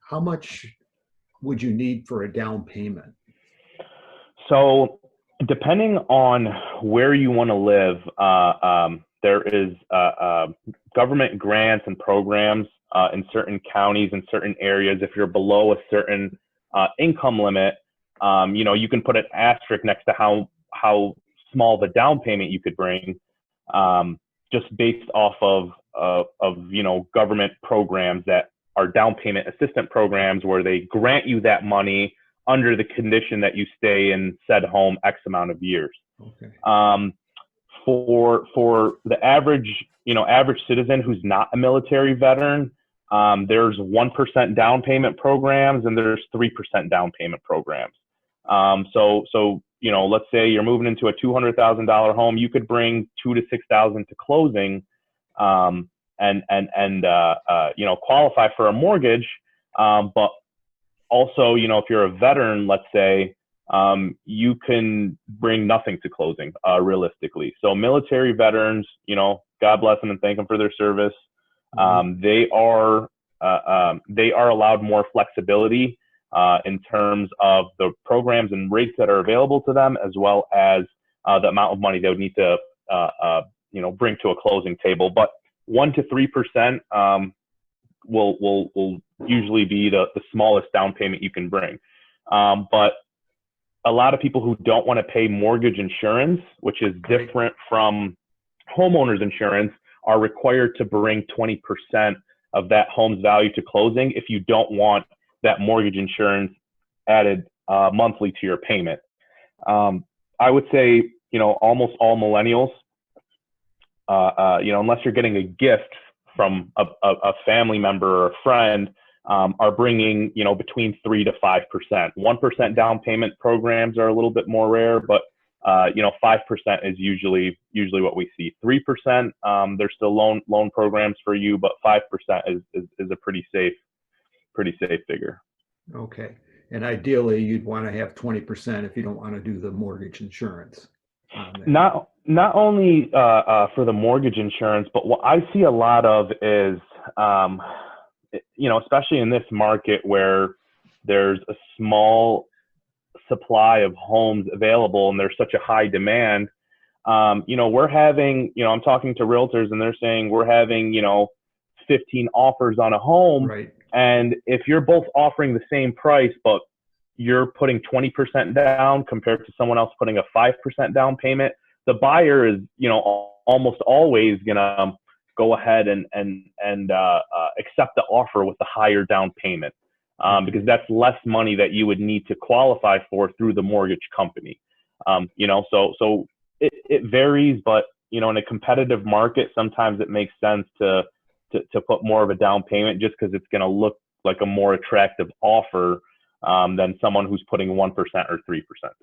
how much would you need for a down payment? So depending on where you want to live, there is government grants and programs in certain counties and certain areas. If you're below a certain income limit, you can put an asterisk next to how small the down payment you could bring, just based off of government programs that are down payment assistance programs where they grant you that money under the condition that you stay in said home X amount of years. Okay. For the average citizen who's not a military veteran, there's 1% down payment programs and there's 3% down payment programs. So let's say you're moving into a $200,000 home, you could bring $2,000 to $6,000 to closing, and qualify for a mortgage. But also, if you're a veteran, let's say, you can bring nothing to closing, realistically. So military veterans, God bless them and thank them for their service. They are allowed more flexibility in terms of the programs and rates that are available to them, as well as the amount of money they would need to bring to a closing table. But 1% to 3% will usually be the smallest down payment you can bring. But a lot of people who don't want to pay mortgage insurance, which is different from homeowners insurance, are required to bring 20% of that home's value to closing if you don't want that mortgage insurance added monthly to your payment. I would say, almost all millennials, unless you're getting a gift from a family member or a friend, are bringing, between 3% to 5%. 1% down payment programs are a little bit more rare, but 5% is usually what we see. 3%, there's still loan programs for you, but 5% is a pretty safe figure. Okay. And ideally, you'd want to have 20% if you don't want to do the mortgage insurance. Not only for the mortgage insurance, but what I see a lot of is, especially in this market where there's a small supply of homes available and there's such a high demand, we're having, I'm talking to realtors and they're saying we're having, 15 offers on a home. Right. And if you're both offering the same price, but you're putting 20% down compared to someone else putting a 5% down payment, the buyer is, almost always going to go ahead and accept the offer with the higher down payment, because that's less money that you would need to qualify for through the mortgage company. So it varies, but, in a competitive market, sometimes it makes sense to put more of a down payment just because it's going to look like a more attractive offer than someone who's putting 1% or 3% down.